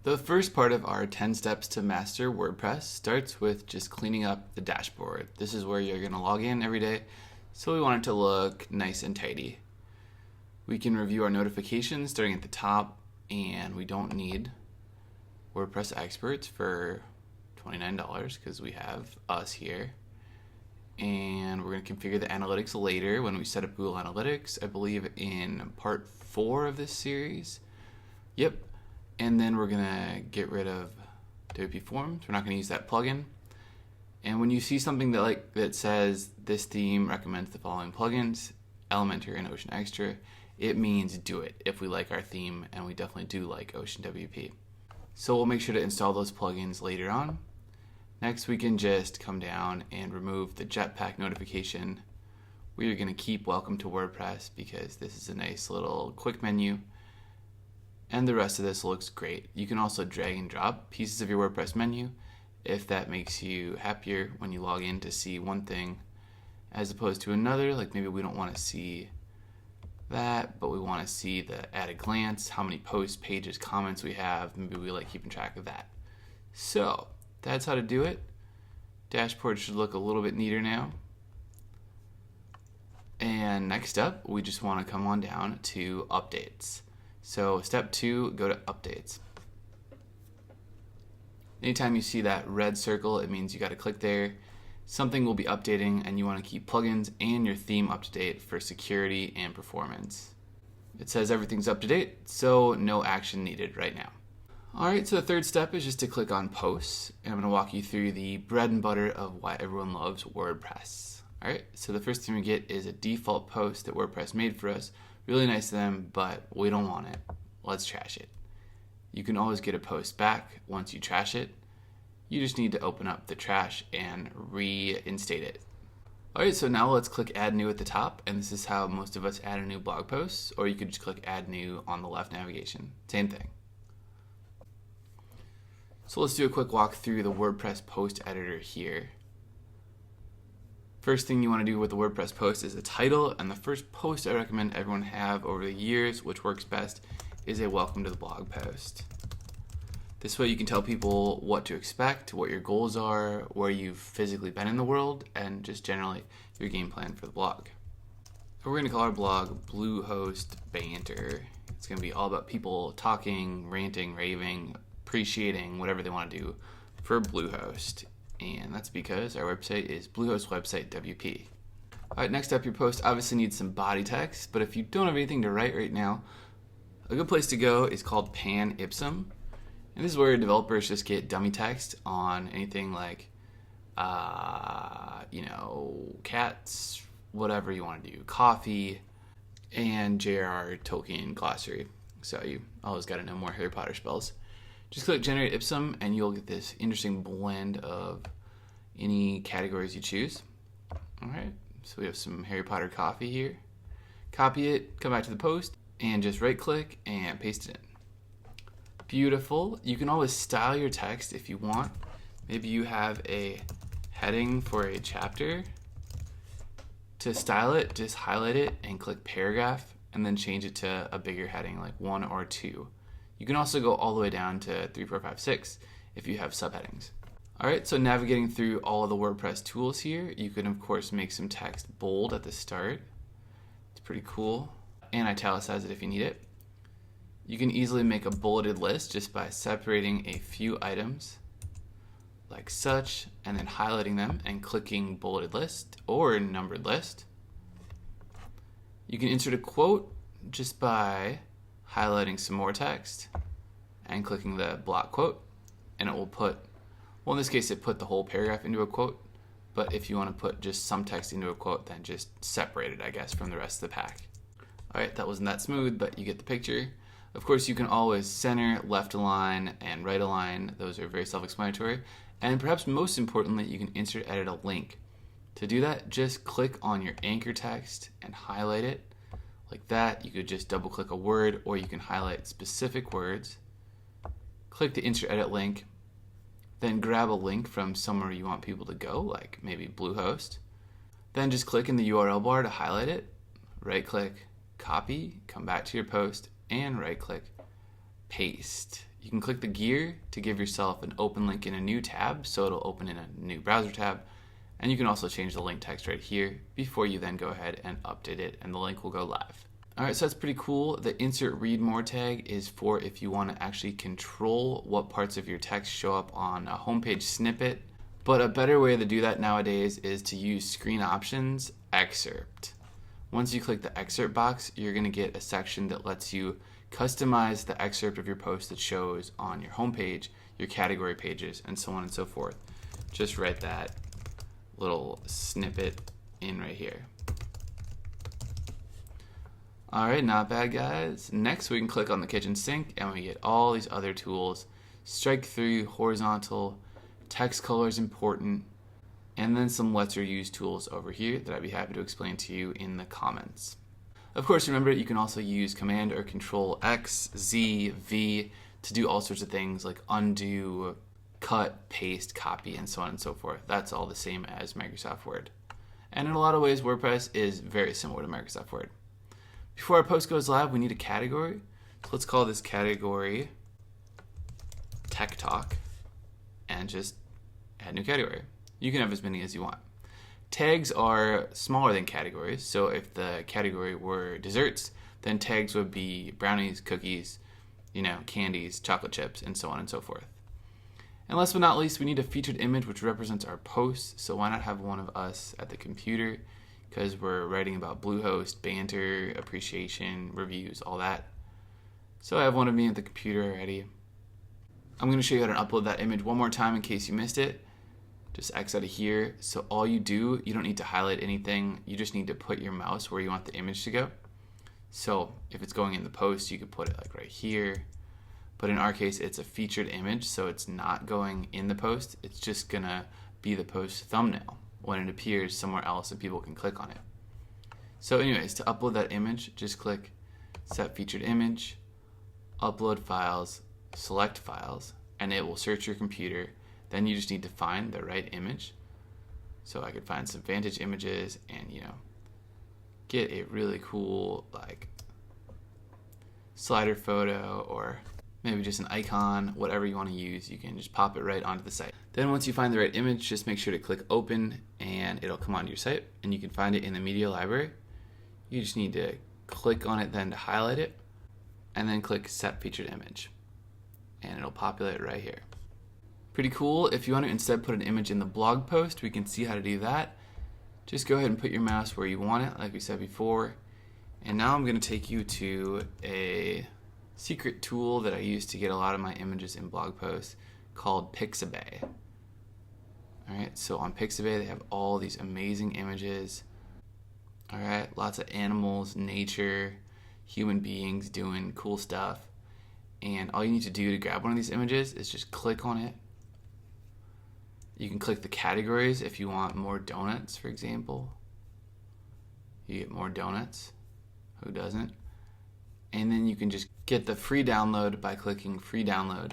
The first part of our 10 steps to master WordPress starts with just cleaning up the dashboard. This is where you're going to log in every day, so we want it to look nice and tidy. We can review our notifications starting at the top, and we don't need WordPress experts for $29 because we have us here. And we're going to configure the analytics later when we set up Google Analytics, I believe in part 4 of this series. Yep. And then we're going to get rid of WP Forms. We're not going to use that plugin. And when you see something that says this theme recommends the following plugins, Elementor and Ocean Extra, it means do it if we like our theme, and we definitely do like Ocean WP. So we'll make sure to install those plugins later on. Next, we can just come down and remove the Jetpack notification. We are going to keep Welcome to WordPress because this is a nice little quick menu. And the rest of this looks great. You can also drag and drop pieces of your WordPress menu if that makes you happier when you log in to see one thing as opposed to another. Like maybe we don't want to see that, but we want to see the at a glance, how many posts, pages, comments we have. Maybe we like keeping track of that. So that's how to do it. Dashboard should look a little bit neater now. And next up, we just want to come on down to updates. So step 2, go to updates. Anytime you see that red circle, it means you got to click there. Something will be updating and you want to keep plugins and your theme up to date for security and performance. It says everything's up to date, so no action needed right now. Alright, so the third step is just to click on posts, and I'm going to walk you through the bread and butter of why everyone loves WordPress. Alright, so the first thing we get is a default post that WordPress made for us. Really nice of them, but we don't want it. Let's trash it. You can always get a post back once you trash it. You just need to open up the trash and reinstate it. Alright, so now let's click Add New at the top, and this is how most of us add a new blog post, or you could just click Add New on the left navigation. Same thing. So let's do a quick walk through the WordPress post editor here. First thing you want to do with the WordPress post is a title, and the first post I recommend everyone have over the years, which works best, is a welcome to the blog post. This way you can tell people what to expect, what your goals are, where you've physically been in the world, and just generally your game plan for the blog. We're going to call our blog Bluehost Banter. It's going to be all about people talking, ranting, raving, appreciating whatever they want to do for Bluehost. And that's because our website is Bluehost website WP. Alright, next up, your post obviously needs some body text, but if you don't have anything to write right now, a good place to go is called Pan Ipsum. And this is where developers just get dummy text on anything like, cats, whatever you want to do, coffee, and J.R.R. Tolkien glossary. So you always got to know more Harry Potter spells. Just click Generate Ipsum and you'll get this interesting blend of any categories you choose. Alright, so we have some Harry Potter coffee here. Copy it, come back to the post, and just right click and paste it in. Beautiful. You can always style your text if you want. Maybe you have a heading for a chapter. To style it, just highlight it and click paragraph and then change it to a bigger heading like 1 or 2. You can also go all the way down to 3, 4, 5, 6 if you have subheadings. Alright, so navigating through all of the WordPress tools here, you can of course make some text bold at the start. It's pretty cool. And italicize it if you need it. You can easily make a bulleted list just by separating a few items like such and then highlighting them and clicking bulleted list or numbered list. You can insert a quote just by highlighting some more text and clicking the block quote, and it will put, well, in this case it put the whole paragraph into a quote, but if you want to put just some text into a quote, then just separate it, I guess, from the rest of the pack. Alright, that wasn't that smooth, but you get the picture. Of course, you can always center, left align, and right align. Those are very self-explanatory. And perhaps most importantly, you can insert, edit a link. To do that, just click on your anchor text and highlight it. Like that. You could just double click a word, or you can highlight specific words. Click the insert edit link, then grab a link from somewhere you want people to go, like maybe Bluehost. Then just click in the URL bar to highlight it, right click, copy, come back to your post, and right click, paste. You can click the gear to give yourself an open link in a new tab, so it'll open in a new browser tab. And you can also change the link text right here before you then go ahead and update it, and the link will go live. All right, so that's pretty cool. The insert read more tag is for if you want to actually control what parts of your text show up on a homepage snippet. But a better way to do that nowadays is to use screen options excerpt. Once you click the excerpt box, you're going to get a section that lets you customize the excerpt of your post that shows on your homepage, your category pages, and so on and so forth. Just write that little snippet in right here. Alright, not bad, guys. Next, we can click on the kitchen sink and we get all these other tools. Strike through, horizontal, text color is important, and then some lesser used tools over here that I'd be happy to explain to you in the comments. Of course, remember, you can also use Command or Control X, Z, V to do all sorts of things like undo, cut, paste, copy, and so on and so forth. That's all the same as Microsoft Word. And in a lot of ways, WordPress is very similar to Microsoft Word. Before our post goes live, we need a category. So let's call this category Tech Talk and just add new category. You can have as many as you want. Tags are smaller than categories. So if the category were desserts, then tags would be brownies, cookies, candies, chocolate chips, and so on and so forth. And last but not least, we need a featured image which represents our post. So why not have one of us at the computer? Because we're writing about Bluehost, banter, appreciation, reviews, all that. So I have one of me at the computer already. I'm going to show you how to upload that image one more time in case you missed it. Just X out of here. So all you don't need to highlight anything. You just need to put your mouse where you want the image to go. So if it's going in the post, you could put it like right here. But in our case, it's a featured image, so it's not going in the post. It's just going to be the post thumbnail when it appears somewhere else and people can click on it. So anyways, to upload that image, just click Set Featured Image, Upload Files, Select Files, and it will search your computer. Then you just need to find the right image. So I could find some Vantage images and, get a really cool, slider photo or maybe just an icon, whatever you want to use. You can just pop it right onto the site. Then once you find the right image, just make sure to click open and it'll come onto your site and you can find it in the media library. You just need to click on it then to highlight it and then click Set Featured Image and it'll populate right here. Pretty cool. If you want to instead put an image in the blog post, we can see how to do that. Just go ahead and put your mouse where you want it, like we said before. And now I'm going to take you to a secret tool that I use to get a lot of my images in blog posts called Pixabay. Alright, so on Pixabay they have all these amazing images. Alright, lots of animals, nature, human beings doing cool stuff. And all you need to do to grab one of these images is just click on it. You can click the categories if you want more donuts, for example. You get more donuts. Who doesn't? And then you can just get the free download by clicking free download.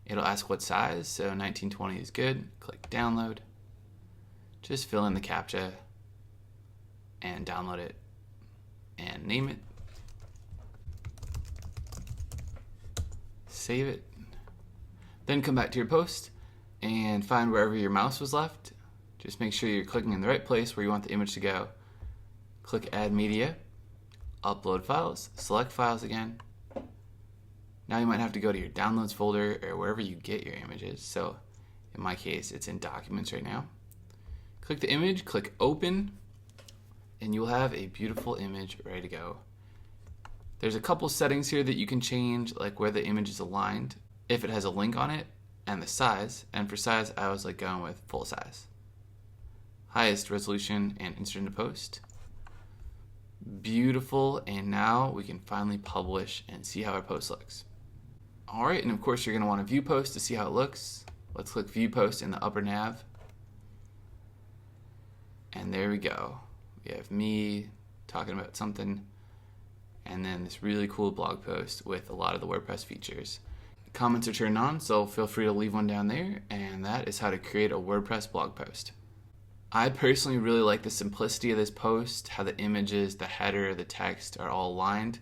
It'll ask what size, so 1920 is good. Click download. Just fill in the CAPTCHA and download it and name it. Save it. Then come back to your post and find wherever your mouse was left. Just make sure you're clicking in the right place where you want the image to go. Click Add Media, Upload Files, select Files again. Now you might have to go to your Downloads folder or wherever you get your images. So in my case, it's in Documents right now. Click the image, click Open, and you'll have a beautiful image ready to go. There's a couple settings here that you can change, like where the image is aligned, if it has a link on it, and the size. And for size, I always like going with full size. Highest resolution and insert into post. Beautiful, and now we can finally publish and see how our post looks. Alright, and of course you're going to want to view post to see how it looks. Let's click View Post in the upper nav. And there we go. We have me talking about something, and then this really cool blog post with a lot of the WordPress features. Comments are turned on, so feel free to leave one down there, and that is how to create a WordPress blog post. I personally really like the simplicity of this post, how the images, the header, the text are all aligned,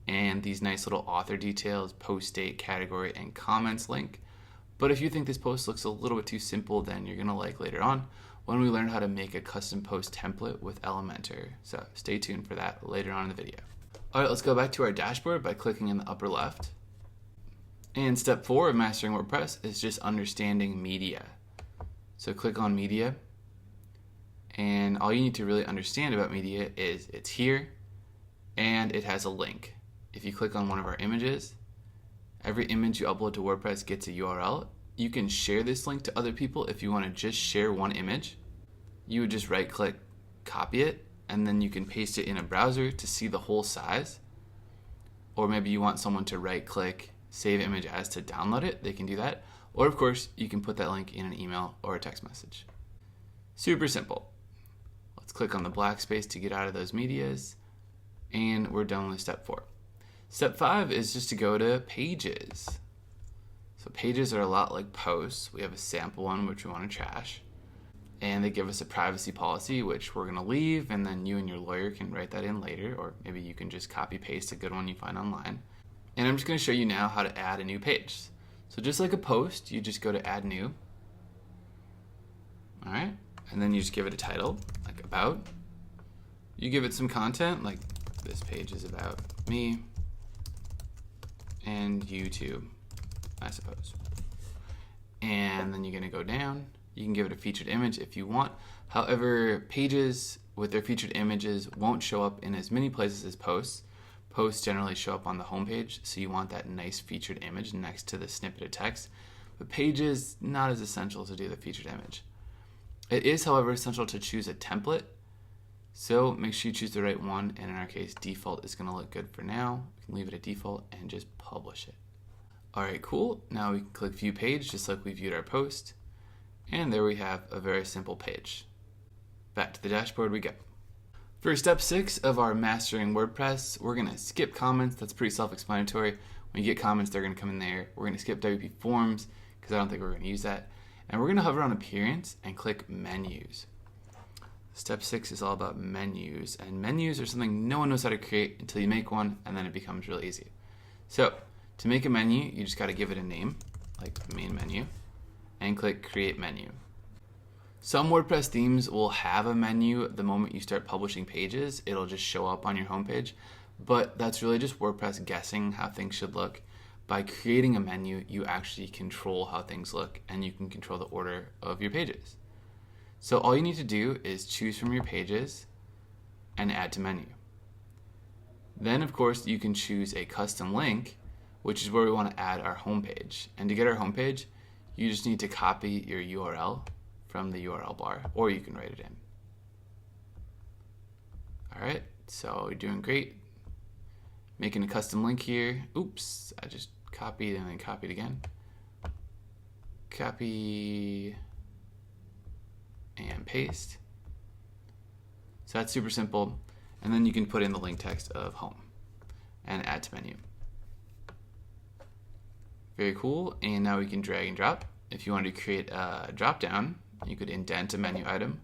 and these nice little author details, post date, category, and comments link. But if you think this post looks a little bit too simple, then you're gonna like later on when we learn how to make a custom post template with Elementor. So stay tuned for that later on in the video. All right, let's go back to our dashboard by clicking in the upper left. And step 4 of mastering WordPress is just understanding media. So click on media, and all you need to really understand about media is it's here and it has a link. If you click on one of our images, every image you upload to WordPress gets a URL. You can share this link to other people if you want to just share one image. You would just right click, copy it, and then you can paste it in a browser to see the whole size. Or maybe you want someone to right click, save image as to download it, they can do that. Or of course, you can put that link in an email or a text message. Super simple. Let's click on the black space to get out of those medias, and we're done with step 4. Step 5 is just to go to pages. So pages are a lot like posts. We have a sample one which we want to trash, and they give us a privacy policy which we're going to leave, and then you and your lawyer can write that in later, or maybe you can just copy paste a good one you find online. And I'm just going to show you now how to add a new page. So just like a post, you just go to add new. All right, and then you just give it a title, like about. You give it some content, like this page is about me and you too, I suppose. And then you're going to go down. You can give it a featured image if you want. However, pages with their featured images won't show up in as many places as posts. Posts generally show up on the home page, so you want that nice featured image next to the snippet of text. But pages, not as essential to do the featured image. It is, however, essential to choose a template. So make sure you choose the right one, and in our case, default is going to look good for now. We can leave it at default and just publish it. All right, cool. Now we can click View Page, just like we viewed our post. And there we have a very simple page. Back to the dashboard we go. For step 6 of our Mastering WordPress, we're going to skip comments. That's pretty self-explanatory. When you get comments, they're going to come in there. We're going to skip WP Forms, because I don't think we're going to use that. And we're going to hover on Appearance and click Menus. Step 6 is all about menus, and menus are something no one knows how to create until you make one, and then it becomes real easy. So to make a menu, you just got to give it a name, like main menu, and click Create Menu. Some WordPress themes will have a menu the moment you start publishing pages. It'll just show up on your homepage, but that's really just WordPress guessing how things should look. By creating a menu, you actually control how things look, and you can control the order of your pages. So all you need to do is choose from your pages and add to menu. Then, of course, you can choose a custom link, which is where we want to add our homepage. And to get our homepage, you just need to copy your URL from the URL bar, or you can write it in. All right, so you're doing great. Making a custom link here. Oops, I just copied and then copied again. Copy and paste. So that's super simple. And then you can put in the link text of home and add to menu. Very cool. And now we can drag and drop. If you wanted to create a drop down, you could indent a menu item,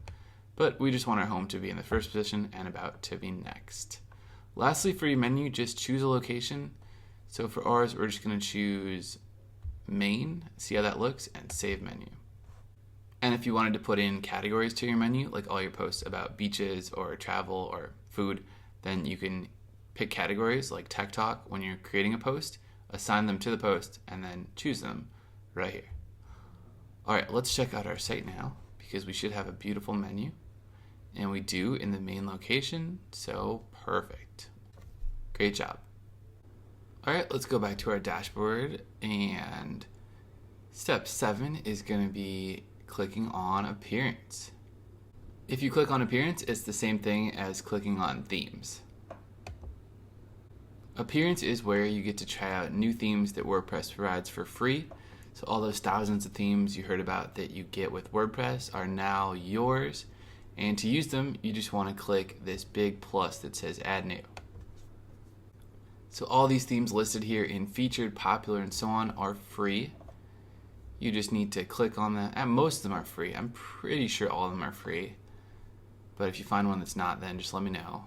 but we just want our home to be in the first position and about to be next. Lastly, for your menu, just choose a location. So for ours, we're just going to choose main, see how that looks, and save menu. And if you wanted to put in categories to your menu, like all your posts about beaches or travel or food, then you can pick categories like Tech Talk when you're creating a post, assign them to the post, and then choose them right here. All right, let's check out our site now, because we should have a beautiful menu. And we do in the main location, so perfect. Great job. All right, let's go back to our dashboard, and step 7 is going to be clicking on Appearance. If you click on Appearance, it's the same thing as clicking on Themes. Appearance is where you get to try out new themes that WordPress provides for free. So all those thousands of themes you heard about that you get with WordPress are now yours. And to use them, you just want to click this big plus that says Add New. So all these themes listed here in featured, popular, and so on are free. You just need to click on them, and most of them are free. I'm pretty sure all of them are free. But if you find one that's not, then just let me know.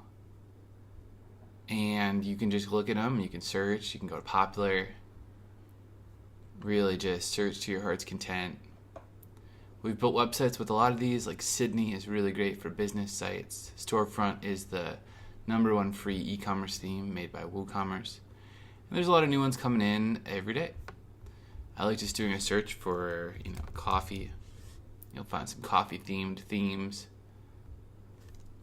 and you can just look at them. You can search, you can go to popular, really just search to your heart's content. We've built websites with a lot of these, like Sydney is really great for business sites. Storefront is the #1 free e-commerce theme made by WooCommerce. And there's a lot of new ones coming in every day. I like just doing a search for, coffee. You'll find some coffee themed themes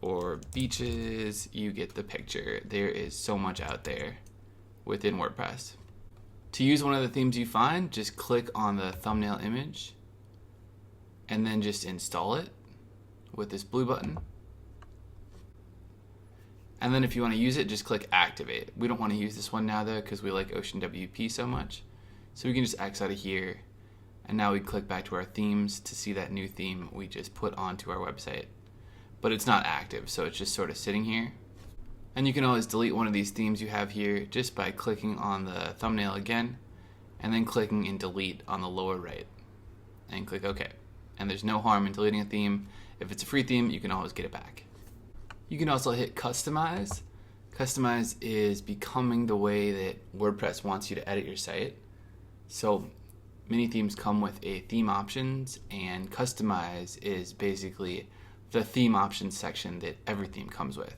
or beaches. You get the picture. There is so much out there within WordPress. To use one of the themes you find, just click on the thumbnail image and then just install it with this blue button. And then if you want to use it, just click activate. We don't want to use this one now though, because we like Ocean WP so much. So we can just X out of here. And now we click back to our themes to see that new theme we just put onto our website. But it's not active, so it's just sort of sitting here. And you can always delete one of these themes you have here just by clicking on the thumbnail again, and then clicking in delete on the lower right. And click OK. And there's no harm in deleting a theme. If it's a free theme, you can always get it back. You can also hit customize. Customize is becoming the way that WordPress wants you to edit your site. So many themes come with a theme options, and customize is basically the theme options section that every theme comes with.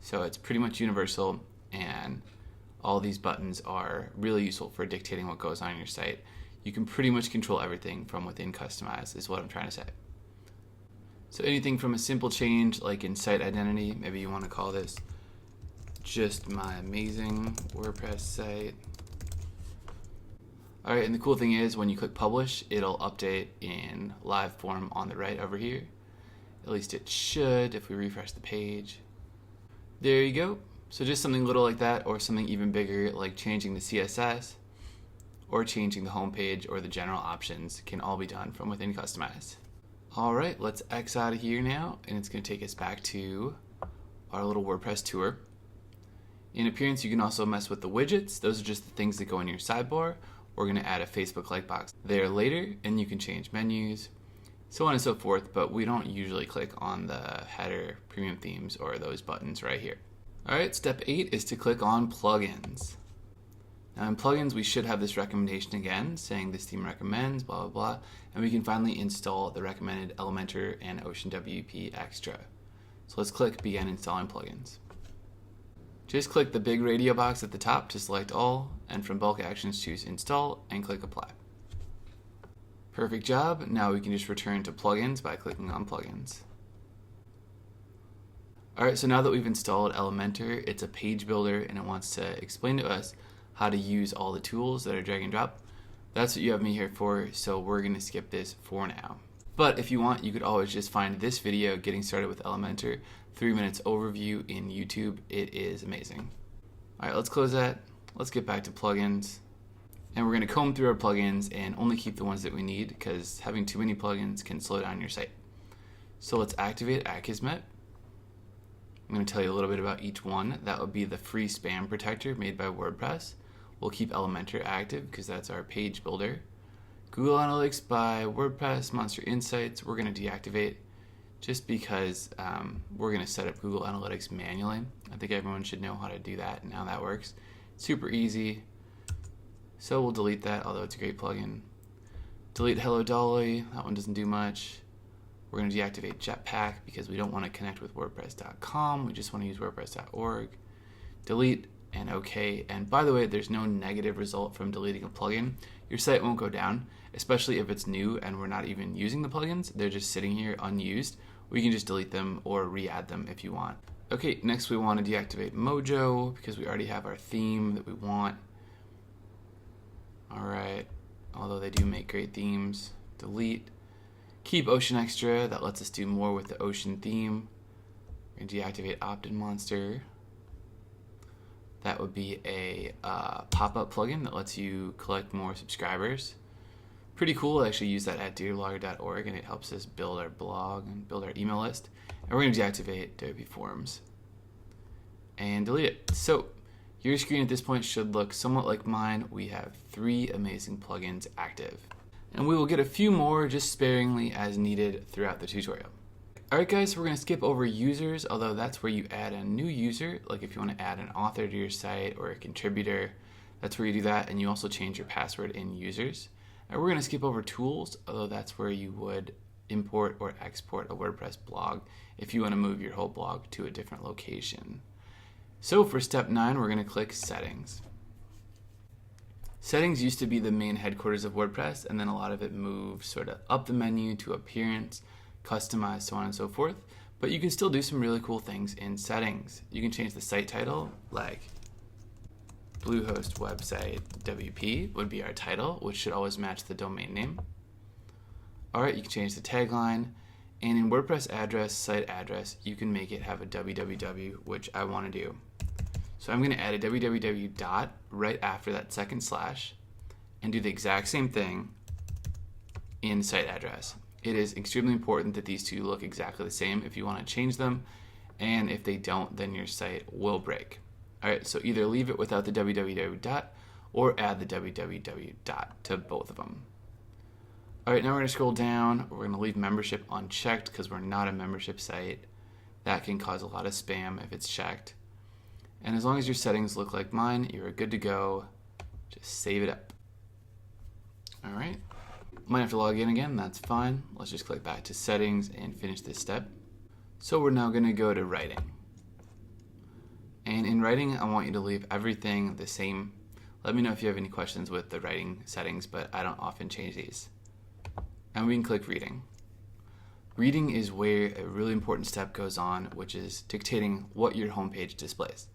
So it's pretty much universal, and all these buttons are really useful for dictating what goes on your site. You can pretty much control everything from within customize is what I'm trying to say. So anything from a simple change like in site identity, maybe you want to call this just my amazing WordPress site. Alright, and the cool thing is when you click publish, it'll update in live form on the right over here. At least it should if we refresh the page. There you go. So just something little like that, or something even bigger like changing the CSS or changing the homepage or the general options can all be done from within Customize. Alright, let's X out of here now, and it's going to take us back to our little WordPress tour. In appearance, you can also mess with the widgets. Those are just the things that go in your sidebar. We're going to add a Facebook like box there later, and you can change menus, so on and so forth, but we don't usually click on the header, premium themes, or those buttons right here. Alright, step 8 is to click on plugins. Now in plugins, we should have this recommendation again, saying this theme recommends, blah, blah, blah, and we can finally install the recommended Elementor and Ocean WP Extra. So let's click Begin Installing Plugins. Just click the big radio box at the top to select all, and from bulk actions choose Install and click Apply. Perfect job. Now we can just return to plugins by clicking on plugins. Alright, so now that we've installed Elementor, it's a page builder and it wants to explain to us how to use all the tools that are drag and drop. That's what you have me here for, so we're going to skip this for now. But if you want, you could always just find this video, Getting Started with Elementor, 3 minutes overview in YouTube. It is amazing. Alright, let's close that. Let's get back to plugins. And we're going to comb through our plugins and only keep the ones that we need, because having too many plugins can slow down your site. So let's activate Akismet. I'm going to tell you a little bit about each one. That would be the free spam protector made by WordPress. We'll keep Elementor active because that's our page builder. Google Analytics by WordPress, Monster Insights, we're going to deactivate just because we're going to set up Google Analytics manually. I think everyone should know how to do that and how that works. Super easy. So we'll delete that, although it's a great plugin. Delete Hello Dolly, that one doesn't do much. We're going to deactivate Jetpack because we don't want to connect with WordPress.com. We just want to use WordPress.org. Delete and OK. And by the way, there's no negative result from deleting a plugin. Your site won't go down, especially if it's new and we're not even using the plugins. They're just sitting here unused. We can just delete them or re-add them if you want. Okay, next we want to deactivate Mojo because we already have our theme that we want. Alright, although they do make great themes. Delete. Keep Ocean Extra, that lets us do more with the Ocean theme. We're going to deactivate Opt-in Monster. That would be a pop-up plugin that lets you collect more subscribers. Pretty cool. I actually use that at dearblogger.org, and it helps us build our blog and build our email list. And we're going to deactivate Adobe Forms and delete it. So your screen at this point should look somewhat like mine. We have 3 amazing plugins active. And we will get a few more just sparingly as needed throughout the tutorial. Alright guys, so we're going to skip over users, although that's where you add a new user. Like if you want to add an author to your site or a contributor, that's where you do that, and you also change your password in users. And we're going to skip over tools, although that's where you would import or export a WordPress blog if you want to move your whole blog to a different location. So for step 9, we're going to click settings. Settings used to be the main headquarters of WordPress, and then a lot of it moved sort of up the menu to appearance, customize, so on and so forth. But you can still do some really cool things in settings. You can change the site title, like Bluehost website WP would be our title, which should always match the domain name. Alright, you can change the tagline, and in WordPress address, site address, you can make it have a www, which I want to do. So I'm going to add a www dot right after that second slash and do the exact same thing in site address. It is extremely important that these two look exactly the same if you want to change them, and if they don't, then your site will break. Alright, so either leave it without the www dot or add the www dot to both of them. Alright, now we're going to scroll down. We're going to leave membership unchecked because we're not a membership site. That can cause a lot of spam if it's checked. And as long as your settings look like mine, you're good to go. Just save it up. Alright. Might have to log in again, that's fine. Let's just click back to settings and finish this step. So we're now going to go to writing. And in writing, I want you to leave everything the same. Let me know if you have any questions with the writing settings, but I don't often change these. And we can click reading. Reading is where a really important step goes on, which is dictating what your homepage displays.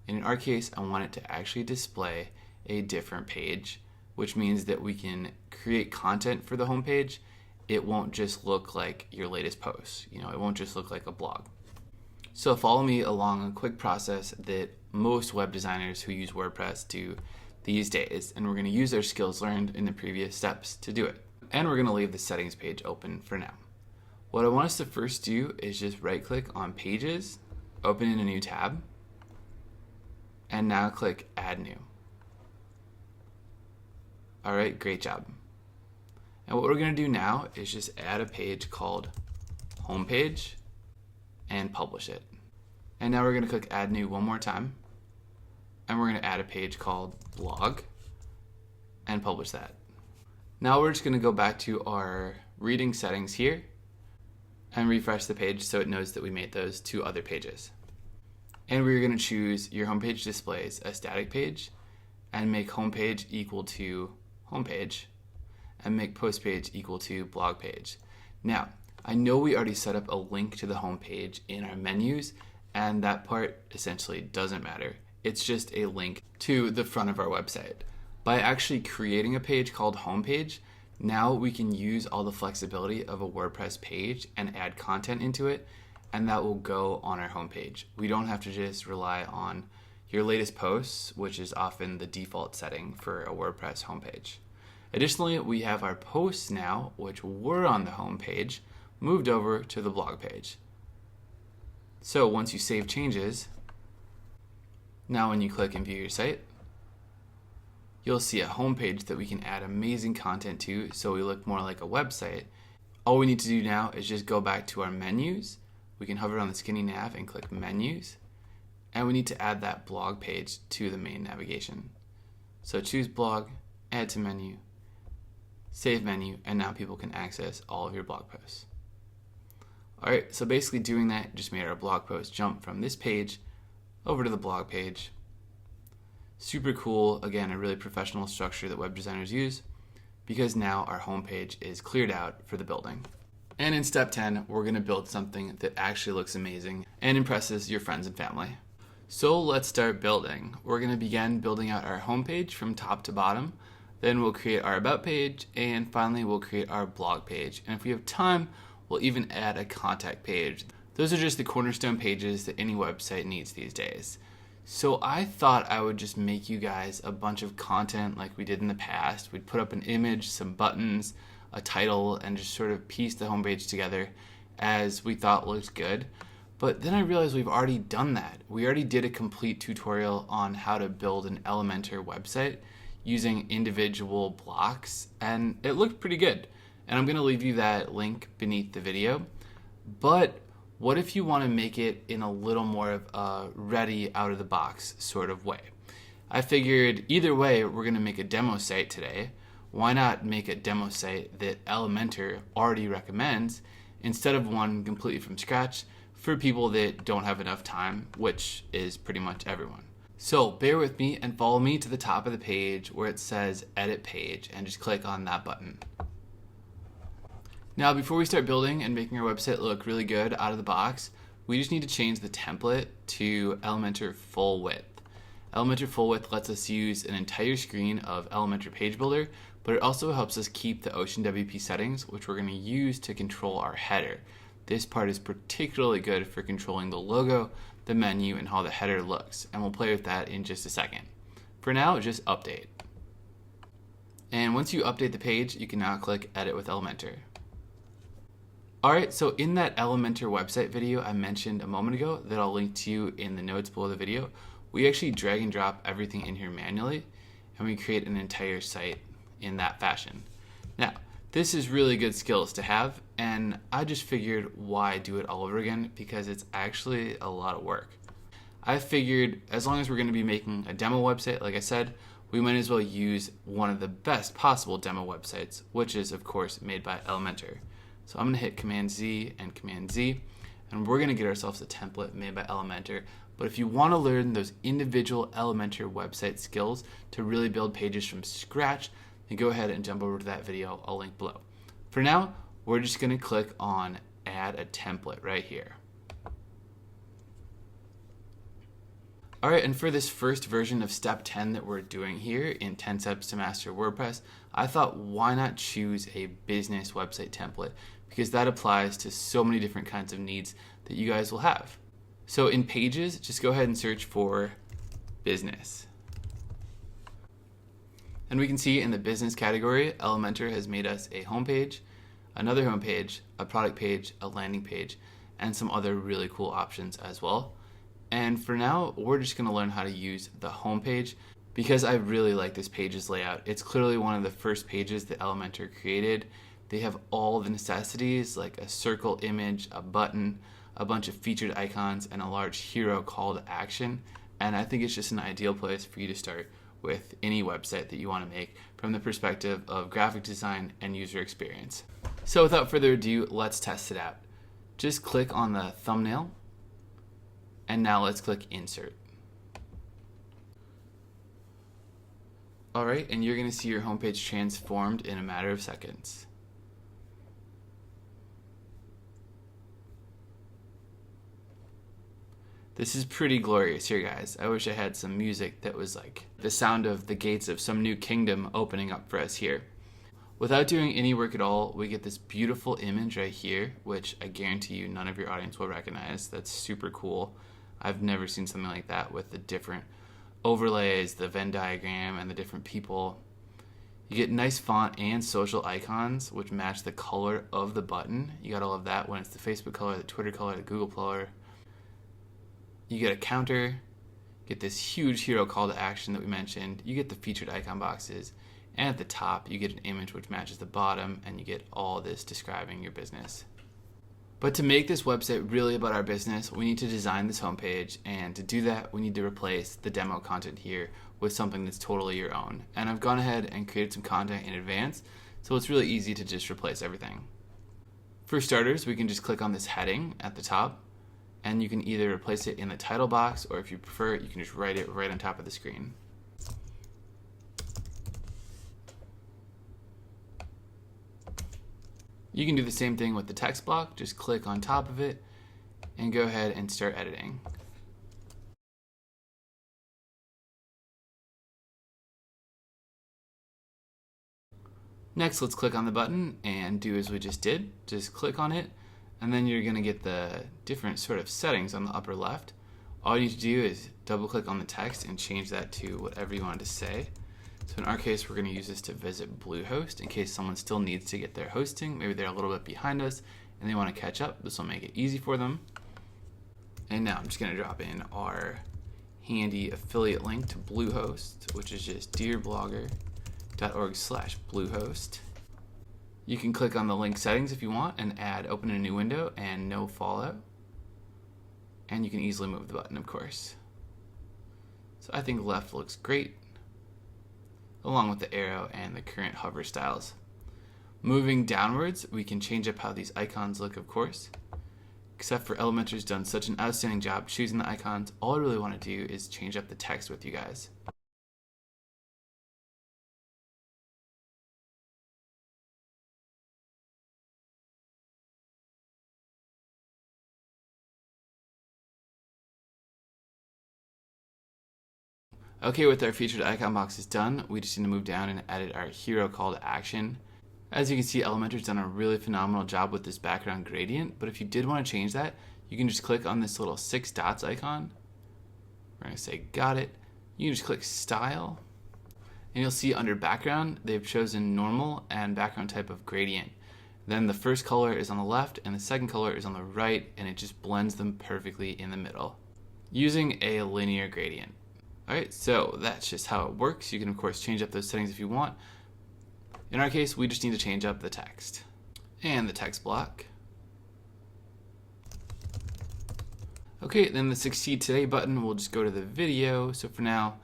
And in our case, I want it to actually display a different page, which means that we can create content for the homepage. It won't just look like your latest post. It won't just look like a blog. So follow me along a quick process that most web designers who use WordPress do these days, and we're going to use our skills learned in the previous steps to do it. And we're going to leave the settings page open for now. What I want us to first do is just right click on pages, open in a new tab, and now click add new. Alright, great job. And what we're going to do now is just add a page called homepage and publish it. And now we're going to click add new one more time, and we're going to add a page called blog and publish that. Now we're just going to go back to our reading settings here and refresh the page so it knows that we made those two other pages. And we're going to choose your homepage displays a static page and make homepage equal to homepage and make post page equal to blog page. Now, I know we already set up a link to the homepage in our menus, and that part essentially doesn't matter. It's just a link to the front of our website. By actually creating a page called homepage, now we can use all the flexibility of a WordPress page and add content into it, and that will go on our homepage. We don't have to just rely on your latest posts, which is often the default setting for a WordPress homepage. Additionally, we have our posts now, which were on the homepage, moved over to the blog page. So once you save changes, now when you click and view your site, you'll see a homepage that we can add amazing content to so we look more like a website. All we need to do now is just go back to our menus. We can hover on the skinny nav and click menus, and we need to add that blog page to the main navigation. So choose blog, add to menu, save menu, and now people can access all of your blog posts. Alright, so basically doing that just made our blog post jump from this page over to the blog page. Super cool, again, a really professional structure that web designers use, because now our homepage is cleared out for the building. And in step 10, we're going to build something that actually looks amazing and impresses your friends and family. So let's start building. We're going to begin building out our homepage from top to bottom. Then we'll create our about page, and finally we'll create our blog page. And if we have time, we'll even add a contact page. Those are just the cornerstone pages that any website needs these days. So I thought I would just make you guys a bunch of content like we did in the past. We'd put up an image, some buttons, a title, and just sort of piece the homepage together as we thought looked good. But then I realized we've already done that. We already did a complete tutorial on how to build an Elementor website using individual blocks, and it looked pretty good. And I'm going to leave you that link beneath the video. But what if you want to make it in a little more of a ready out of the box sort of way? I figured either way, we're going to make a demo site today. Why not make a demo site that Elementor already recommends instead of one completely from scratch for people that don't have enough time, which is pretty much everyone. So bear with me and follow me to the top of the page where it says Edit Page and just click on that button. Now, before we start building and making our website look really good out of the box, we just need to change the template to Elementor Full Width. Elementor Full Width lets us use an entire screen of Elementor Page Builder, but it also helps us keep the Ocean WP settings, which we're going to use to control our header. This part is particularly good for controlling the logo, the menu, and how the header looks, and we'll play with that in just a second. For now, just update. And once you update the page, you can now click Edit with Elementor. Alright, so in that Elementor website video I mentioned a moment ago that I'll link to you in the notes below the video, we actually drag and drop everything in here manually, and we create an entire site in that fashion. Now, this is really good skills to have, and I just figured why do it all over again, because it's actually a lot of work. I figured as long as we're going to be making a demo website, like I said, we might as well use one of the best possible demo websites, which is of course made by Elementor. So I'm going to hit Command Z and Command Z, and we're going to get ourselves a template made by Elementor. But if you want to learn those individual Elementor website skills to really build pages from scratch, then go ahead and jump over to that video. I'll link below. For now, we're just going to click on Add a Template right here. Alright, and for this first version of step 10 that we're doing here in 10 steps to master WordPress, I thought why not choose a business website template, because that applies to so many different kinds of needs that you guys will have. So in Pages, just go ahead and search for business. And we can see in the business category, Elementor has made us a homepage, another homepage, a product page, a landing page, and some other really cool options as well. And for now, we're just going to learn how to use the home page because I really like this page's layout. It's clearly one of the first pages that Elementor created. They have all the necessities like a circle image, a button, a bunch of featured icons, and a large hero call to action. And I think it's just an ideal place for you to start with any website that you want to make from the perspective of graphic design and user experience. So without further ado, let's test it out. Just click on the thumbnail. And now let's click Insert. Alright, and you're going to see your homepage transformed in a matter of seconds. This is pretty glorious here, guys. I wish I had some music that was like the sound of the gates of some new kingdom opening up for us here. Without doing any work at all, we get this beautiful image right here, which I guarantee you none of your audience will recognize. That's super cool. I've never seen something like that with the different overlays, the Venn diagram, and the different people. You get nice font and social icons, which match the color of the button. You gotta love that when it's the Facebook color, the Twitter color, the Google color. You get a counter, get this huge hero call to action that we mentioned. You get the featured icon boxes, and at the top, you get an image which matches the bottom, and you get all this describing your business. But to make this website really about our business, we need to design this homepage, and to do that, we need to replace the demo content here with something that's totally your own. And I've gone ahead and created some content in advance, so it's really easy to just replace everything. For starters, we can just click on this heading at the top, and you can either replace it in the title box, or if you prefer, you can just write it right on top of the screen. You can do the same thing with the text block. Just click on top of it and go ahead and start editing. Next, let's click on the button and do as we just did. Just click on it, and then you're going to get the different sort of settings on the upper left. All you need to do is double click on the text and change that to whatever you want to say. So in our case, we're going to use this to visit Bluehost in case someone still needs to get their hosting. Maybe they're a little bit behind us and they want to catch up. This will make it easy for them. And now I'm just going to drop in our handy affiliate link to Bluehost, which is just dearblogger.org/Bluehost. You can click on the link settings if you want and open a new window and no fallout. And you can easily move the button, of course. So I think left looks great, along with the arrow and the current hover styles. Moving downwards, we can change up how these icons look, of course. Except for Elementor's done such an outstanding job choosing the icons, all I really want to do is change up the text with you guys. Okay, with our featured icon boxes done, we just need to move down and edit our hero call to action. As you can see, Elementor's done a really phenomenal job with this background gradient, but if you did want to change that, you can just click on this little 6 dots icon. We're going to say got it. You can just click style, and you'll see under background, they've chosen normal and background type of gradient. Then the first color is on the left and the second color is on the right, and it just blends them perfectly in the middle using a linear gradient. Alright, so that's just how it works. You can of course change up those settings if you want. In our case, we just need to change up the text and the text block. Okay, then the Succeed Today button will just go to the video. So for now,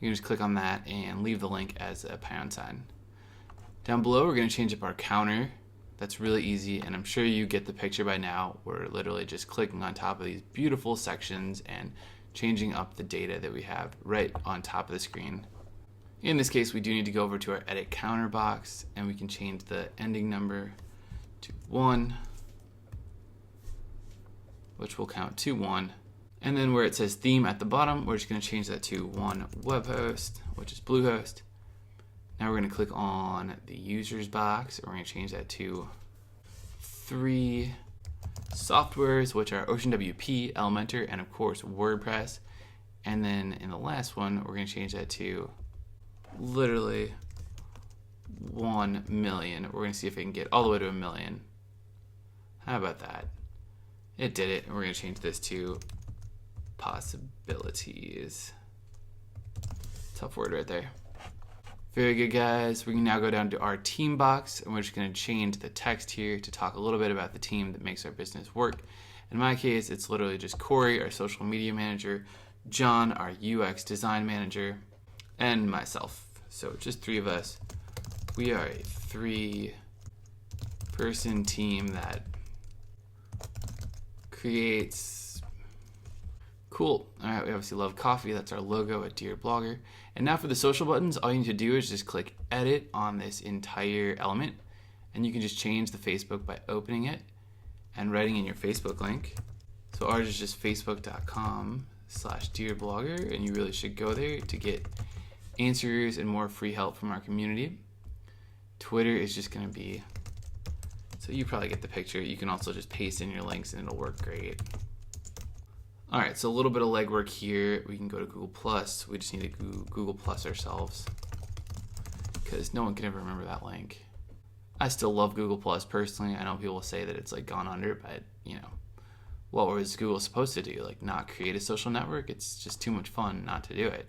you can just click on that and leave the link as a pound sign. Down below, we're going to change up our counter. That's really easy, and I'm sure you get the picture by now. We're literally just clicking on top of these beautiful sections and changing up the data that we have right on top of the screen. In this case, we do need to go over to our edit counter box, and we can change the ending number to 1, which will count to 1. And then where it says theme at the bottom, we're just going to change that to 1 web host, which is Bluehost. Now we're going to click on the users box, and we're going to change that to 3 softwares, which are OceanWP, Elementor, and of course WordPress. And then in the last one, we're going to change that to literally 1 million. We're going to see if it can get all the way to 1 million. How about that? It did it. And we're going to change this to possibilities. Tough word right there. Very good, guys. We can now go down to our team box, and we're just going to change the text here to talk a little bit about the team that makes our business work. In my case, it's literally just Corey, our social media manager, John, our UX design manager, and myself. So just 3 of us. We are a 3-person team that creates cool. All right, we obviously love coffee. That's our logo at Dear Blogger. And now for the social buttons, all you need to do is just click edit on this entire element, and you can just change the Facebook by opening it and writing in your Facebook link. So ours is just facebook.com/dearblogger, and you really should go there to get answers and more free help from our community. Twitter is just going to be, so you probably get the picture. You can also just paste in your links and it'll work great. All right, so a little bit of legwork here. We can go to Google+. We just need to Google+ ourselves because no one can ever remember that link. I still love Google+ personally. I know people say that it's like gone under, but you know, what was Google supposed to do? Like not create a social network? It's just too much fun not to do it.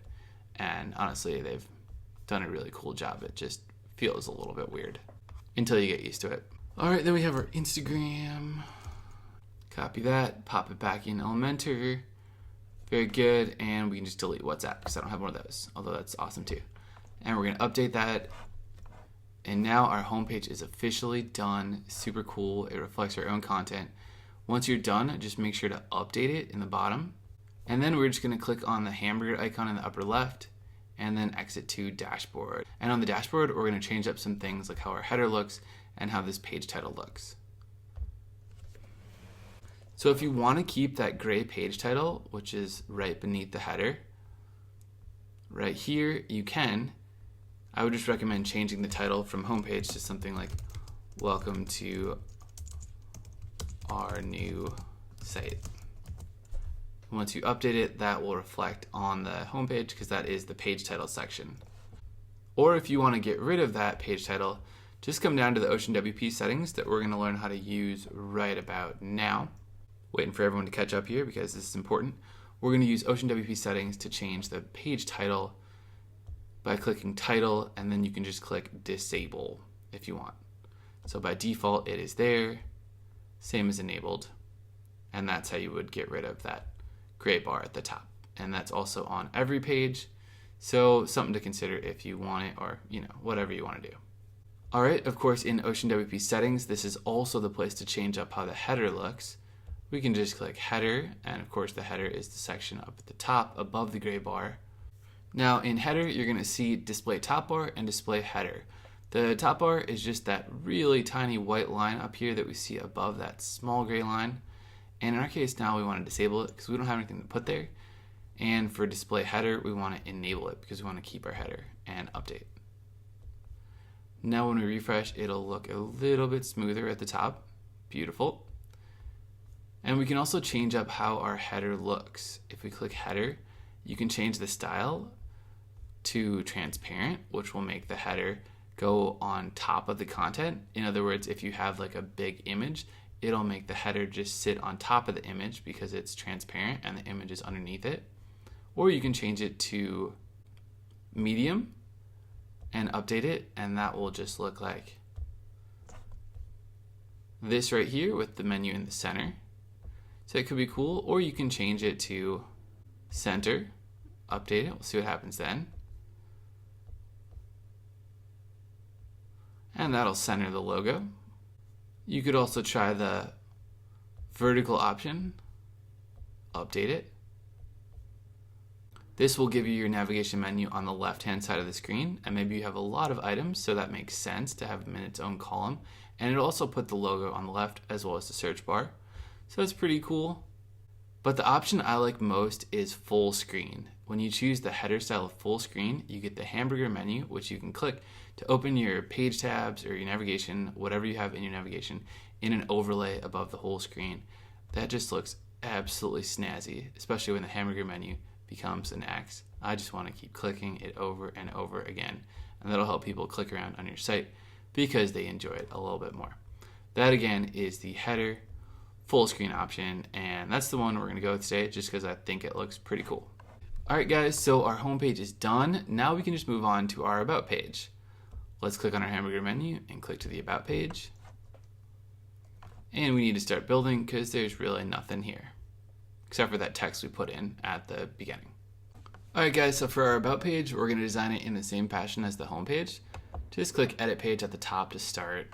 And honestly, they've done a really cool job. It just feels a little bit weird until you get used to it. All right, then we have our Instagram. Copy that, pop it back in Elementor. Very good, and we can just delete WhatsApp because I don't have one of those, although that's awesome too. And we're gonna update that. And now our homepage is officially done. Super cool, it reflects our own content. Once you're done, just make sure to update it in the bottom. And then we're just gonna click on the hamburger icon in the upper left and then exit to dashboard. And on the dashboard, we're gonna change up some things like how our header looks and how this page title looks. So if you want to keep that gray page title, which is right beneath the header, right here, you can. I would just recommend changing the title from homepage to something like welcome to our new site. Once you update it, that will reflect on the homepage because that is the page title section. Or if you want to get rid of that page title, just come down to the OceanWP settings that we're going to learn how to use right about now. Waiting for everyone to catch up here because this is important. We're going to use OceanWP settings to change the page title by clicking title, and then you can just click disable if you want. So by default, it is there, same as enabled. And that's how you would get rid of that gray bar at the top. And that's also on every page. So something to consider if you want it, or whatever you want to do. All right, of course, in OceanWP settings, this is also the place to change up how the header looks. We can just click header, and of course the header is the section up at the top above the gray bar. Now in header, you're going to see display top bar and display header. The top bar is just that really tiny white line up here that we see above that small gray line. And in our case now we want to disable it because we don't have anything to put there. And for display header, we want to enable it because we want to keep our header and update. Now when we refresh, it'll look a little bit smoother at the top. Beautiful. And we can also change up how our header looks. If we click header, you can change the style to transparent, which will make the header go on top of the content. In other words, if you have like a big image, it'll make the header just sit on top of the image because it's transparent and the image is underneath it. Or you can change it to medium and update it, and that will just look like this right here with the menu in the center. So it could be cool. Or you can change it to center, update it, we'll see what happens then. And that'll center the logo. You could also try the vertical option, update it. This will give you your navigation menu on the left-hand side of the screen, and maybe you have a lot of items, so that makes sense to have them in its own column. And it'll also put the logo on the left as well as the search bar. So that's pretty cool. But the option I like most is full screen. When you choose the header style of full screen, you get the hamburger menu, which you can click to open your page tabs or your navigation, whatever you have in your navigation, in an overlay above the whole screen. That just looks absolutely snazzy, especially when the hamburger menu becomes an X. I just want to keep clicking it over and over again, and that'll help people click around on your site because they enjoy it a little bit more. That again is the header full screen option, and that's the one we're going to go with today just because I think it looks pretty cool. Alright guys, so our homepage is done. Now we can just move on to our about page. Let's click on our hamburger menu and click to the about page. And we need to start building because there's really nothing here, except for that text we put in at the beginning. Alright guys, so for our about page, we're going to design it in the same fashion as the home page. Just click edit page at the top to start.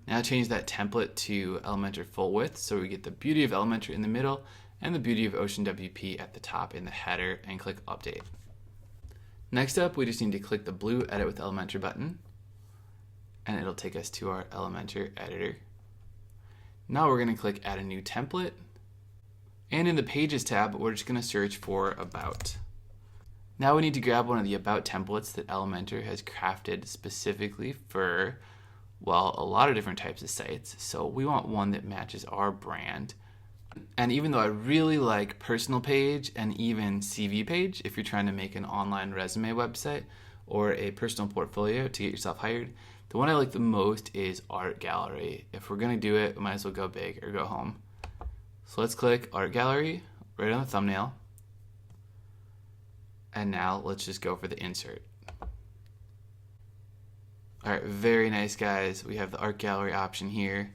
Now change that template to Elementor full width so we get the beauty of Elementor in the middle and the beauty of OceanWP at the top in the header, and click update. Next up, we just need to click the blue edit with Elementor button, and it'll take us to our Elementor editor. Now we're going to click add a new template, and in the pages tab, we're just going to search for about. Now we need to grab one of the about templates that Elementor has crafted specifically for, well, a lot of different types of sites. So we want one that matches our brand. And even though I really like personal page and even CV page, if you're trying to make an online resume website or a personal portfolio to get yourself hired, the one I like the most is art gallery. If we're going to do it, we might as well go big or go home. So let's click art gallery right on the thumbnail. And now let's just go for the insert. All right, very nice guys. We have the art gallery option here.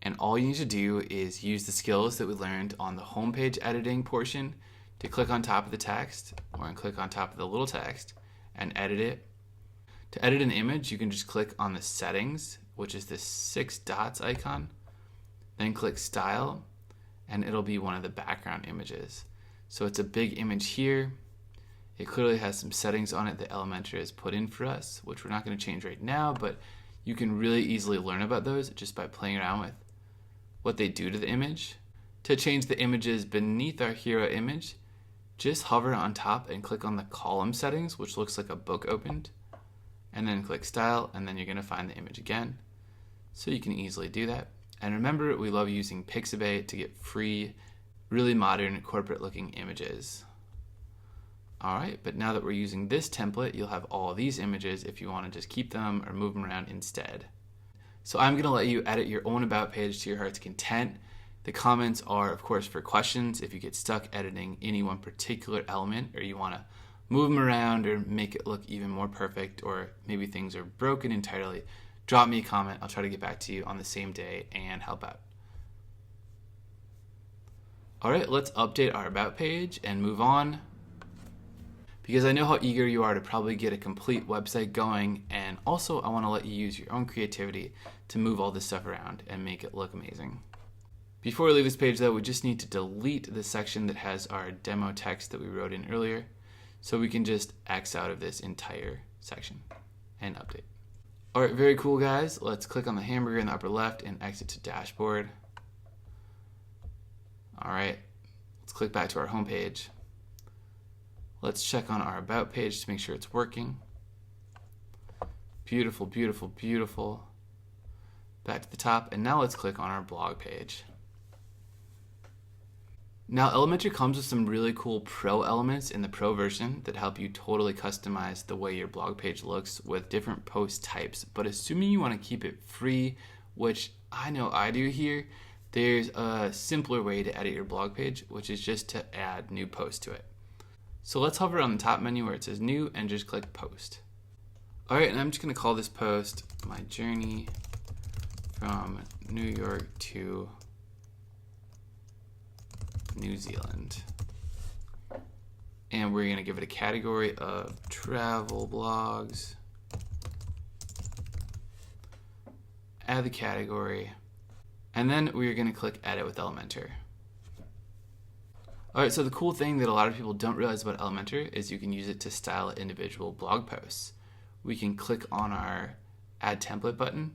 And all you need to do is use the skills that we learned on the homepage editing portion to click on top of the text, or click on top of the little text and edit it. To edit an image, you can just click on the settings, which is this 6 dots icon, then click style, and it'll be one of the background images. So it's a big image here. It clearly has some settings on it that Elementor has put in for us, which we're not going to change right now, but you can really easily learn about those just by playing around with what they do to the image. To change the images beneath our hero image, just hover on top and click on the column settings, which looks like a book opened, and then click style, and then you're going to find the image again. So you can easily do that. And remember, we love using Pixabay to get free, really modern, corporate looking images. Alright, but now that we're using this template, you'll have all these images if you want to just keep them or move them around instead. So I'm going to let you edit your own about page to your heart's content. The comments are, of course, for questions. If you get stuck editing any one particular element or you want to move them around or make it look even more perfect, or maybe things are broken entirely, drop me a comment. I'll try to get back to you on the same day and help out. All right, let's update our About page and move on, because I know how eager you are to probably get a complete website going, and also I want to let you use your own creativity to move all this stuff around and make it look amazing. Before we leave this page though, we just need to delete the section that has our demo text that we wrote in earlier, so we can just X out of this entire section and update. All right, very cool guys. Let's click on the hamburger in the upper left and exit to dashboard. All right, let's click back to our home page. Let's check on our About page to make sure it's working. Beautiful, beautiful, beautiful. Back to the top, and now let's click on our blog page. Now Elementor comes with some really cool pro elements in the pro version that help you totally customize the way your blog page looks with different post types, but assuming you want to keep it free, which I know I do here, there's a simpler way to edit your blog page, which is just to add new posts to it. So let's hover on the top menu where it says new and just click post. All right, and I'm just going to call this post my journey from New York to New Zealand. And we're going to give it a category of travel blogs. Add the category. And then we're going to click edit with Elementor. All right, so the cool thing that a lot of people don't realize about Elementor is you can use it to style individual blog posts. We can click on our add template button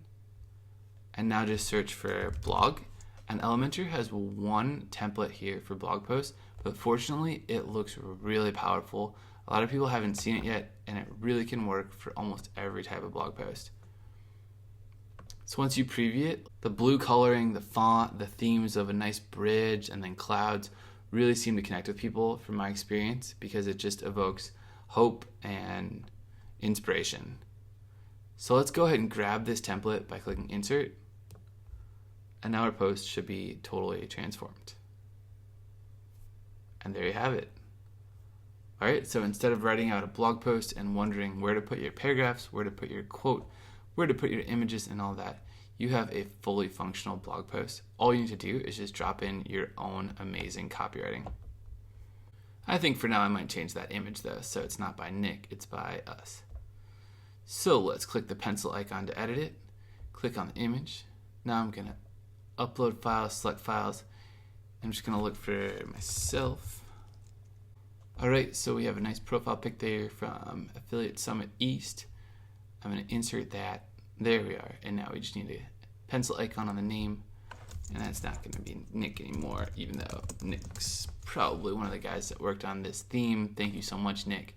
and now just search for blog. And Elementor has one template here for blog posts, but fortunately it looks really powerful. A lot of people haven't seen it yet, and it really can work for almost every type of blog post. So once you preview it, the blue coloring, the font, the themes of a nice bridge, and then clouds really seem to connect with people from my experience, because it just evokes hope and inspiration. So let's go ahead and grab this template by clicking insert. And now our post should be totally transformed. And there you have it. All right, so instead of writing out a blog post and wondering where to put your paragraphs, where to put your quote, where to put your images and all that, you have a fully functional blog post. All you need to do is just drop in your own amazing copywriting. I think for now I might change that image though, so it's not by Nick, it's by us. So let's click the pencil icon to edit it. Click on the image. Now I'm gonna upload files, select files. I'm just gonna look for myself. All right, so we have a nice profile pic there from Affiliate Summit East. I'm gonna insert that. There we are. And now we just need a pencil icon on the name. And that's not gonna be Nick anymore, even though Nick's probably one of the guys that worked on this theme. Thank you so much, Nick.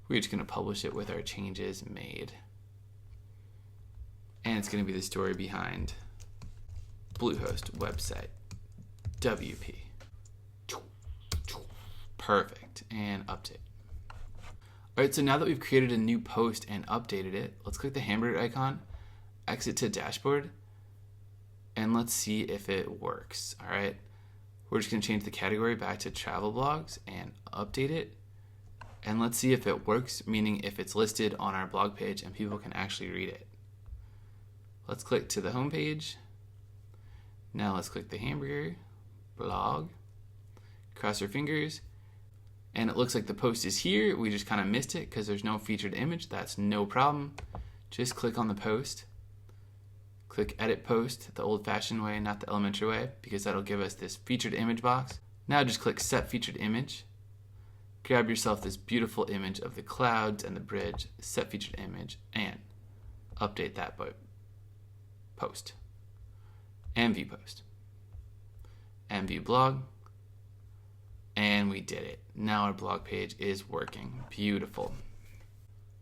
We're just gonna publish it with our changes made. And it's gonna be the story behind Bluehost website, WP. Perfect, and update. All right, so now that we've created a new post and updated it, let's click the hamburger icon, exit to dashboard, and let's see if it works. All right, we're just gonna change the category back to travel blogs and update it. And let's see if it works, meaning if it's listed on our blog page and people can actually read it. Let's click to the home page. Now let's click the hamburger, blog, cross our fingers, and it looks like the post is here. We just kind of missed it because there's no featured image. That's no problem. Just click on the post. Click edit post the old-fashioned way, not the Elementor way, because that'll give us this featured image box. Now just click set featured image. Grab yourself this beautiful image of the clouds and the bridge, set featured image, and update that post. And view post. And view blog. And we did it. Now our blog page is working. Beautiful.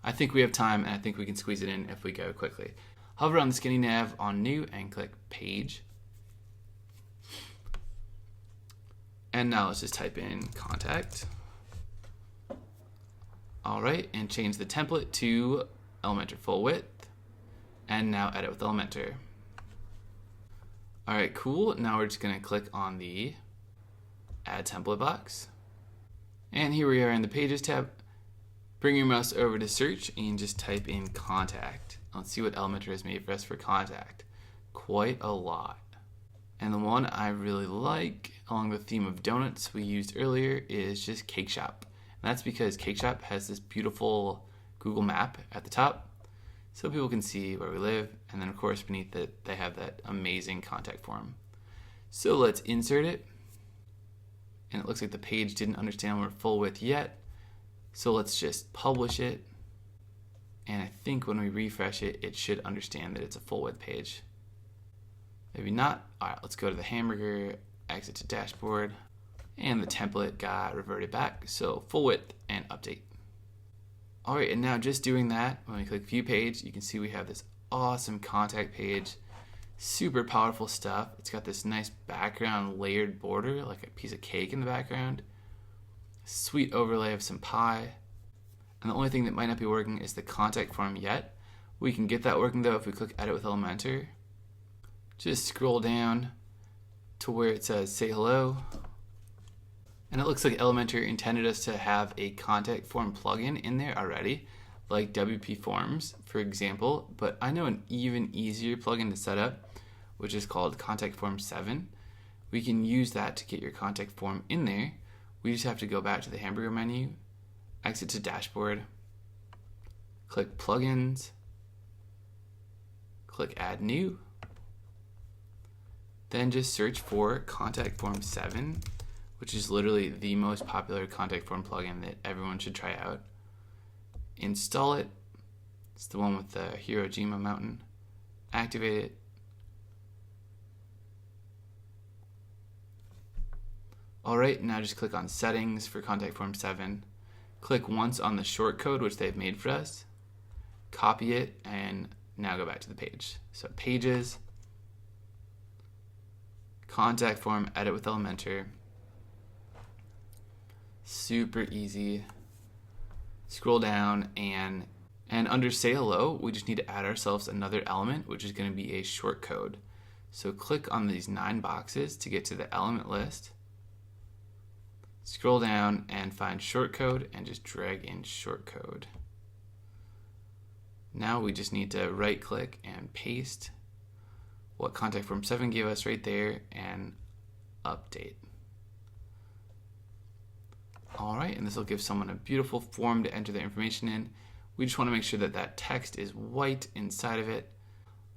I think we have time, and I think we can squeeze it in if we go quickly. Hover on the skinny nav on new and click page. And now let's just type in contact. All right, and change the template to Elementor full width. And now edit with Elementor. All right, cool. Now we're just gonna click on the add template box. And here we are in the Pages tab. Bring your mouse over to search and just type in contact. Let's see what Elementor has made for us for contact. Quite a lot. And the one I really like, along the theme of donuts we used earlier, is just Cake Shop. And that's because Cake Shop has this beautiful Google map at the top, so people can see where we live. And then of course beneath it, they have that amazing contact form. So let's insert it. And it looks like the page didn't understand we're full width yet. So let's just publish it. And I think when we refresh it, it should understand that it's a full width page. Maybe not. All right, let's go to the hamburger, exit to dashboard, and the template got reverted back. So full width and update. All right, and now just doing that, when we click view page, you can see we have this awesome contact page. Super powerful stuff. It's got this nice background layered border, like a piece of cake in the background. Sweet overlay of some pie. And the only thing that might not be working is the contact form yet. We can get that working though if we click edit with Elementor. Just scroll down to where it says say hello. And it looks like Elementor intended us to have a contact form plugin in there already, like WP Forms, for example. But I know an even easier plugin to set up, which is called Contact Form 7. We can use that to get your contact form in there. We just have to go back to the hamburger menu, exit to dashboard, click plugins, click add new, then just search for Contact Form 7, which is literally the most popular contact form plugin that everyone should try out. Install it. It's the one with the Hiroshima mountain. Activate it. Alright, now just click on settings for Contact Form 7. Click once on the shortcode which they've made for us. Copy it and now go back to the page. So pages, contact form, edit with Elementor. Super easy. Scroll down and under say hello, we just need to add ourselves another element, which is going to be a shortcode. So click on these 9 boxes to get to the element list. Scroll down and find shortcode and just drag in shortcode. Now we just need to right click and paste what Contact Form 7 gave us right there and update. Alright, and this will give someone a beautiful form to enter their information in. We just want to make sure that that text is white inside of it.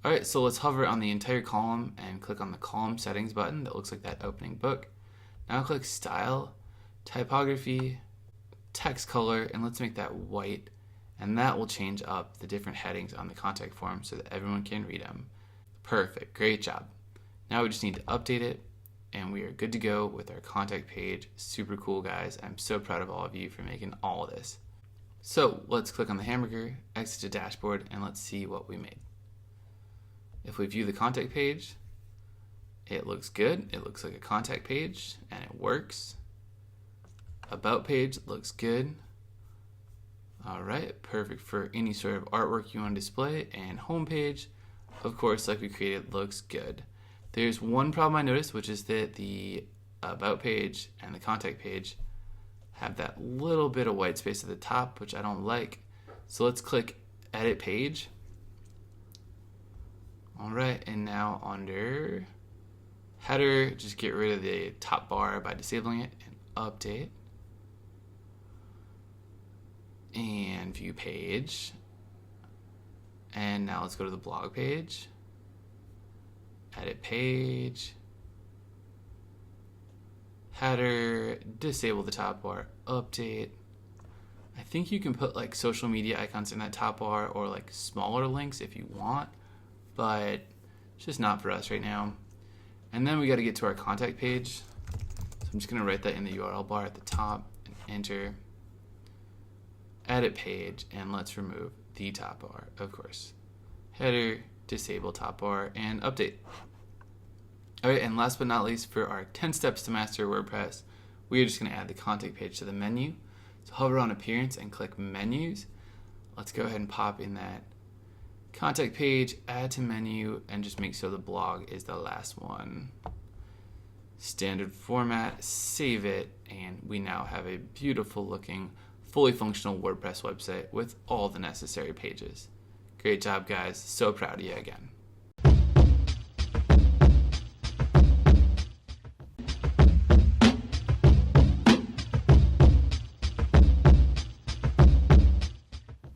Alright, so let's hover on the entire column and click on the column settings button that looks like that opening book. Now click style, typography, text color, and let's make that white. And that will change up the different headings on the contact form so that everyone can read them. Perfect, great job. Now we just need to update it and we are good to go with our contact page. Super cool, guys. I'm so proud of all of you for making all of this. So let's click on the hamburger, exit to dashboard, and let's see what we made. If we view the contact page, it looks good. It looks like a contact page and it works. About page looks good. All right, perfect for any sort of artwork you want to display. And home page, of course, like we created, looks good. There's one problem I noticed, which is that the about page and the contact page have that little bit of white space at the top, which I don't like. So let's click edit page. All right, and now under header, just get rid of the top bar by disabling it and update. And view page. And now let's go to the blog page. Edit page. Header, disable the top bar, update. I think you can put like social media icons in that top bar or like smaller links if you want, but it's just not for us right now. And then we got to get to our contact page. So I'm just going to write that in the URL bar at the top and enter. Edit page, and let's remove the top bar, of course. Header, disable top bar, and update. Alright, and last but not least, for our 10 steps to master WordPress, we are just going to add the contact page to the menu. So hover on appearance and click menus. Let's go ahead and pop in that contact page, add to menu, and just make sure the blog is the last one. standard format, save it, and we now have a beautiful looking, fully functional WordPress website with all the necessary pages. Great job, guys. So proud of you again.